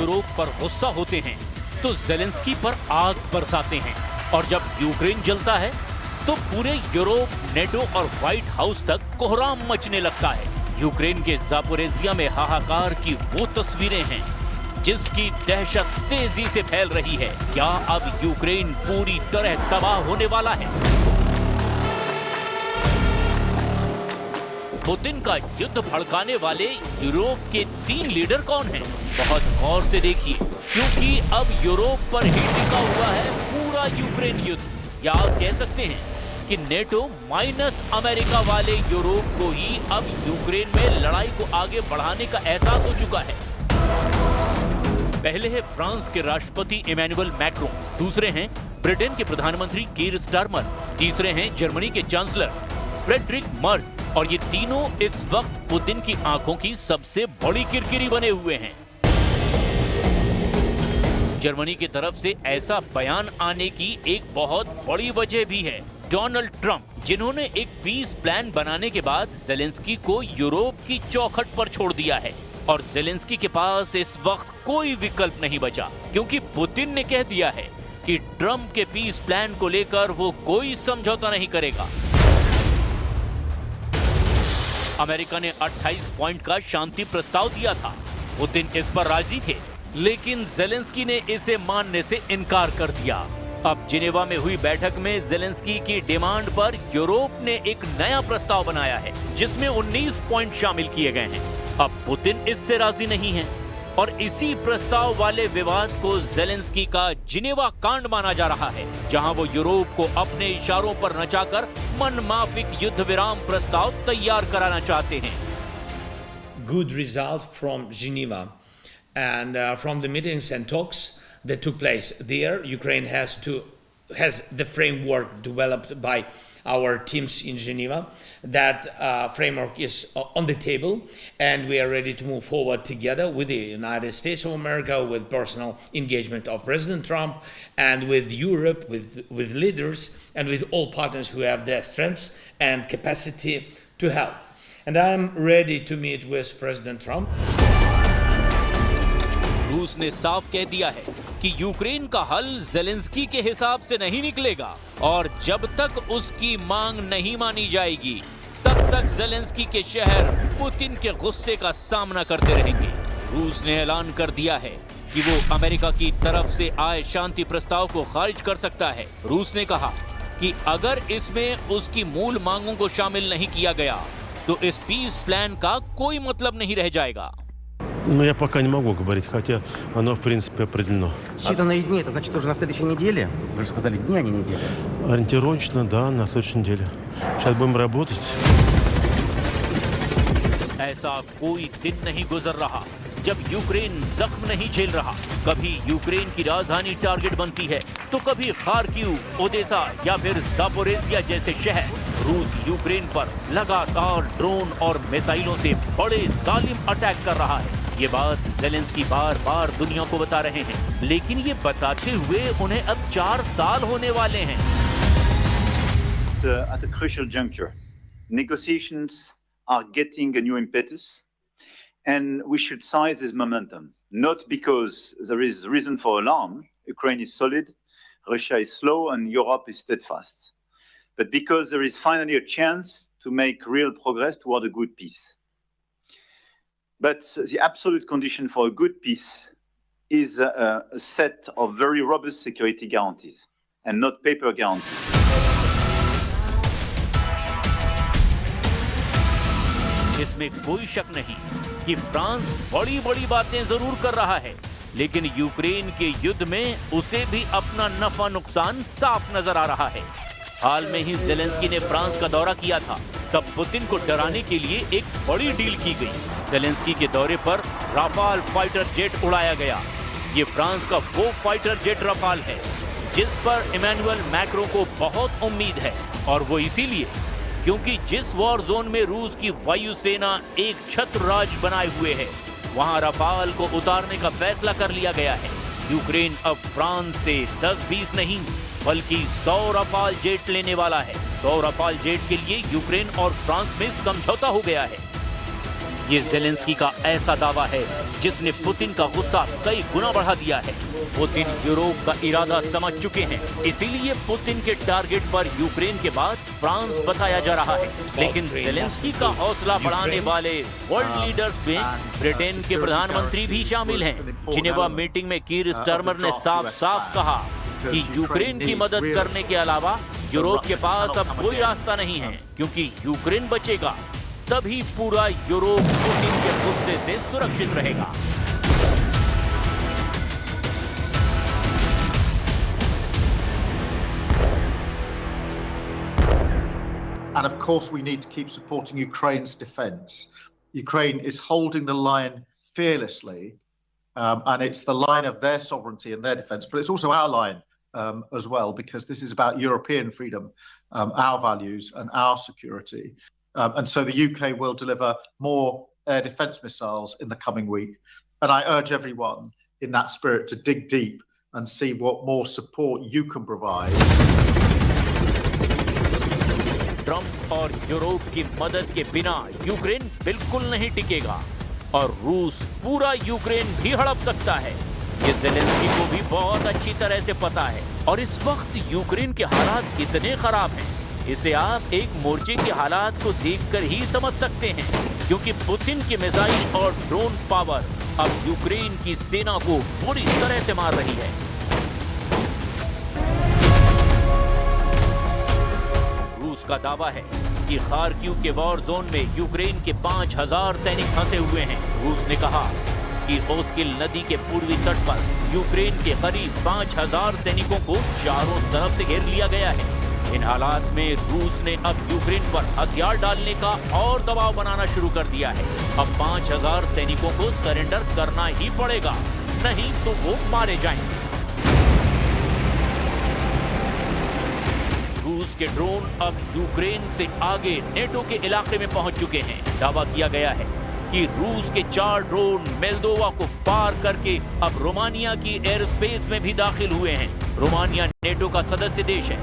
Europe पर गुस्सा होते हैं तो जेलेंस्की पर आग बरसाते हैं, और जब यूक्रेन जलता है तो पूरे यूरोप, नेटो और व्हाइट हाउस तक कोहराम मचने लगता है। यूक्रेन के जापोरेजिया में हाहाकार की वो तस्वीरें हैं जिसकी दहशत तेजी से फैल रही है। क्या अब यूक्रेन पूरी तरह तबाह होने वाला है? पुतिन का युद्ध भड़काने वाले यूरोप के 3 लीडर कौन हैं? बहुत गौर से देखिए, क्योंकि अब यूरोप पर ही टिका हुआ है पूरा यूक्रेन युद्ध। या आप कह सकते हैं कि नेटो माइनस अमेरिका वाले यूरोप को ही अब यूक्रेन में लड़ाई को आगे बढ़ाने का एहसास हो चुका है। पहले है फ्रांस के राष्ट्रपति इमैनुअल मैक्रों, दूसरे हैं ब्रिटेन के प्रधानमंत्री कीर स्टारमर, तीसरे हैं जर्मनी के चांसलर फ्रेडरिक मर्ज, और ये तीनों इस वक्त पुतिन की आंखों की सबसे बड़ी किरकिरी बने हुए हैं। जर्मनी की तरफ से ऐसा बयान आने की एक बहुत बड़ी वजह भी है डोनाल्ड ट्रंप, जिन्होंने एक पीस प्लान बनाने के बाद जेलेंस्की को यूरोप की चौखट पर छोड़ दिया है। और जेलेंस्की के पास इस वक्त कोई विकल्प नहीं बचा, क्योंकि पुतिन ने कह दिया है कि ट्रंप के पीस प्लान को लेकर वो कोई समझौता नहीं करेगा। अमेरिका ने 28 पॉइंट का शांति प्रस्ताव दिया था, पुतिन इस पर राजी थे, लेकिन जेलेंस्की ने इसे मानने से इनकार कर दिया। अब जिनेवा में हुई बैठक में जेलेंस्की की डिमांड पर यूरोप ने एक नया प्रस्ताव बनाया है जिसमें 19 पॉइंट शामिल किए गए हैं। अब पुतिन इससे राजी नहीं है और इसी प्रस्ताव वाले विवाद को जेलेंस्की का जिनेवा कांड माना जा रहा है, जहां वो यूरोप को अपने इशारों पर नचाकर मनमाफिक युद्ध विराम प्रस्ताव तैयार कराना चाहते हैं। Good result from Geneva and from the meetings and talks that took place there. Ukraine has the framework developed by our teams in Geneva. That framework is on the table, and we are ready to move forward together with the United States of America, with personal engagement of President Trump, and with Europe, with leaders, and with all partners who have the strengths and capacity to help. And I am ready to meet with President Trump. रूस ने साफ कह दिया है कि Ukraine का हल Zelensky के हिसाब से नहीं निकलेगा, और जब तक उसकी मांग नहीं मानी जाएगी तब तक जेलेंस्की के शहर पुतिन के गुस्से का सामना करते रहेंगे। रूस ने ऐलान कर दिया है कि वो अमेरिका की तरफ से आए शांति प्रस्ताव को खारिज कर सकता है। रूस ने कहा कि अगर इसमें उसकी मूल मांगों को शामिल नहीं किया गया तो इस पीस प्लान का कोई मतलब नहीं रह जाएगा। Ну, я пока не могу говорить, хотя оно, в принципе, определено. Считанные дни, это значит уже на следующей неделе? Вы же сказали дни, а не недели. Ориентировочно, да, на следующей неделе. Сейчас будем работать. ऐसा कोई दिन नहीं गुजर रहा जब यूक्रेन जख्म नहीं झेल रहा। कभी यूक्रेन की राजधानी टारगेट बनती है तो कभी खार्किव, ओडेसा या फिर जापोरेजिया जैसे शहर। रूस यूक्रेन पर लगातार ड्रोन और मिसाइलों से बड़े जालिम अटैक कर रहा है। ये बात जेलेंस्की बार बार दुनिया को बता रहे हैं, लेकिन ये बताते हुए उन्हें अब 4 साल होने वाले हैं। At a crucial juncture, negotiations are getting a new impetus, and we should seize this momentum. Not because there is reason for alarm, Ukraine is solid, Russia is slow, and Europe is steadfast, but because there is finally a chance to make real progress toward a good peace. But the absolute condition for a good peace is a set of very robust security guarantees and not paper guarantees. इसमें कोई शक नहीं कि France बड़ी बड़ी बातें जरूर कर रहा है, लेकिन यूक्रेन के युद्ध में उसे भी अपना नफा नुकसान साफ नजर आ रहा है। हाल में ही जेलेंस्की ने फ्रांस का दौरा किया था, तब पुतिन को डराने के लिए एक बड़ी डील की गई। जेलेंस्की के दौरे पर राफाल फाइटर जेट उड़ाया गया। ये फ्रांस का वो फाइटर जेट राफाल है जिस पर इमैनुअल मैक्रों को बहुत उम्मीद है, और वो इसीलिए क्योंकि जिस वॉर जोन में रूस की वायुसेना एक छत्र राज बनाए हुए है, वहां राफाल को उतारने का फैसला कर लिया गया है। यूक्रेन अब फ्रांस से 10-20 नहीं बल्कि 100 राफाल जेट लेने वाला है। 100 राफाल जेट के लिए यूक्रेन और फ्रांस में समझौता हो गया है। ये जेलेंस्की का ऐसा दावा है जिसने पुतिन का गुस्सा कई गुना बढ़ा दिया है। पुतिन यूरोप का इरादा समझ चुके हैं, इसीलिए पुतिन के टारगेट पर यूक्रेन के बाद फ्रांस बताया जा रहा है। लेकिन जेलेंस्की का हौसला बढ़ाने वाले वर्ल्ड लीडर्स में ब्रिटेन के प्रधानमंत्री भी शामिल हैं। जिनेवा मीटिंग में कीर स्टारमर ने साफ साफ कहा कि यूक्रेन की मदद करने के अलावा यूरोप के पास अब कोई रास्ता नहीं है, क्योंकि यूक्रेन बचेगा तभी पूरा यूरोप पुतिन के गुस्से से सुरक्षित रहेगा। And of course, we need to keep supporting Ukraine's defense. Ukraine is holding the line fearlessly, and it's the line of their sovereignty and their defense, but it's also our line as well, because this is about European freedom, our values, and our security. And so the UK will deliver more air defense missiles in the coming week. And I urge everyone in that spirit to dig deep and see what more support you can provide. Trump और Europe की मदद के बिना Ukraine बिल्कुल नहीं टिकेगा और रूस पूरा यूक्रेन भी हड़प सकता है। ये जेलेंस्की को भी बहुत अच्छी तरह से पता है और इस वक्त यूक्रेन के हालात कितने खराब हैं, इसे आप एक मोर्चे के हालात को देखकर ही समझ सकते हैं, क्योंकि पुतिन की मिसाइल और ड्रोन पावर अब यूक्रेन की सेना को पूरी तरह से मार रही है। रूस का दावा है कि खार्किव के वॉर जोन में यूक्रेन के 5000 सैनिक फंसे हुए हैं। रूस ने कहा कि ओस्किल नदी के पूर्वी तट पर यूक्रेन के करीब 5000 सैनिकों को चारों तरफ से घेर लिया गया है। इन हालात में रूस ने अब यूक्रेन पर हथियार डालने का और दबाव बनाना शुरू कर दिया है। अब 5000 सैनिकों को सरेंडर करना ही पड़ेगा, नहीं तो वो मारे जाएंगे। रूस के ड्रोन अब यूक्रेन से आगे नेटो के इलाके में पहुंच चुके हैं। दावा किया गया है कि रूस के 4 ड्रोन मोल्दोवा को पार करके अब रोमानिया की एयर स्पेस में भी दाखिल हुए हैं। रोमानिया नेटो का सदस्य देश है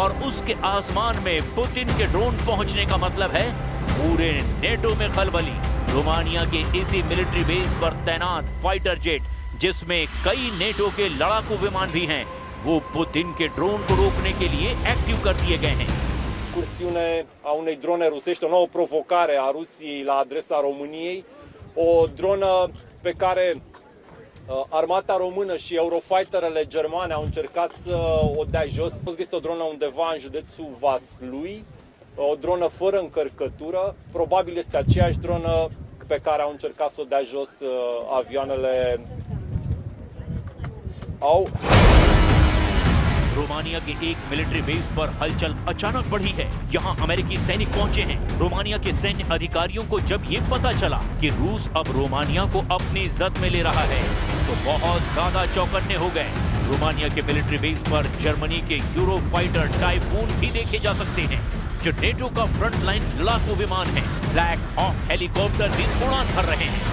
और उसके आसमान में पुतिन के ड्रोन पहुंचने का मतलब है पूरे नेटो में खलबली। रोमानिया के इसी मिलिट्री बेस पर तैनात फाइटर जेट, जिसमें कई नेटो के लड़ाकू विमान भी हैं, वो पुतिन के ड्रोन को रोकने के लिए एक्टिव कर दिए गए हैं। Incursiune a unei drone rusești, o nouă provocare a Rusiei la adresa României, o dronă pe care armata română și Eurofighterele germane au încercat să o dea jos. A fost găsită o dronă undeva în județul Vaslui, o dronă fără încărcătură, probabil este aceeași dronă pe care au încercat să o dea jos avioanele au. Romania के एक military base पर हलचल अचानक बढ़ी है। यहाँ अमेरिकी सैनिक पहुंचे हैं। रोमानिया के सैन्य अधिकारियों को जब ये पता चला कि रूस अब रोमानिया को अपनी जद में ले रहा है, तो बहुत ज्यादा चौकन्ने हो गए। रोमानिया के मिलिट्री बेस पर जर्मनी के यूरोफाइटर टाइफून भी देखे जा सकते हैं, जो नेटो का फ्रंट लाइन लड़ाकू विमान है। ब्लैक हॉक हेलीकॉप्टर भी उड़ान भर रहे हैं।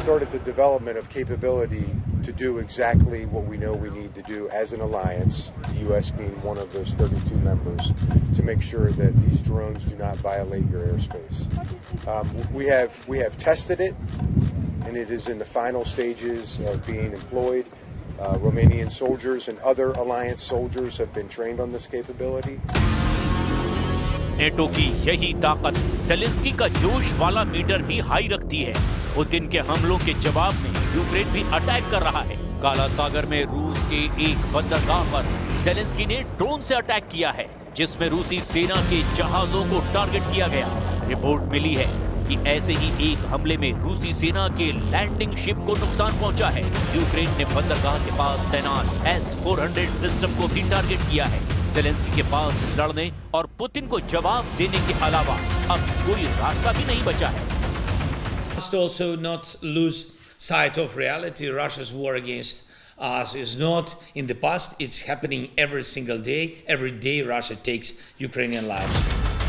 Started the development of capability to do exactly what we know we need to do as an alliance, the U.S. being one of those 32 members, to make sure that these drones do not violate your airspace. We have tested it, and it is in the final stages of being employed. Romanian soldiers and other alliance soldiers have been trained on this capability. NATO की यही ताकत Zelensky का जोश वाला metre भी high रखती है। Putin के हमलों के जवाब में यूक्रेन भी अटैक कर रहा है। काला सागर में रूस के एक बंदरगाह पर जेलेंस्की ने ड्रोन से अटैक किया है, जिसमें रूसी सेना के जहाजों को टारगेट किया गया। रिपोर्ट मिली है कि ऐसे ही एक हमले में रूसी सेना के लैंडिंग शिप को नुकसान पहुंचा है। यूक्रेन ने बंदरगाह के पास तैनात S-400 सिस्टम को भी टारगेट किया है। जेलेंस्की के पास लड़ने और पुतिन को जवाब देने के अलावा अब कोई रास्ता भी नहीं बचा है। Must also not lose sight of reality. Russia's war against us is not in the past. It's happening every single day. Every day Russia takes Ukrainian lives.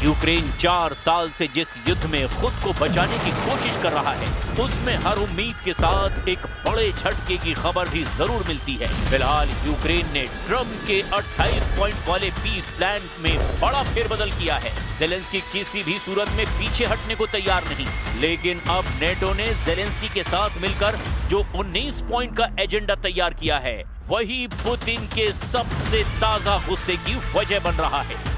Ukraine 4 साल से जिस युद्ध में खुद को बचाने की कोशिश कर रहा है, उसमें हर उम्मीद के साथ एक बड़े झटके की खबर भी जरूर मिलती है। फिलहाल यूक्रेन ने ट्रम्प के 28 पॉइंट वाले पीस प्लान में बड़ा फेरबदल किया है। ज़ेलेंस्की किसी भी सूरत में पीछे हटने को तैयार नहीं, लेकिन अब नेटो ने ज़ेलेंस्की के साथ मिलकर जो 19 पॉइंट का एजेंडा तैयार किया है, वही पुतिन के सबसे ताजा गुस्से की वजह बन रहा है।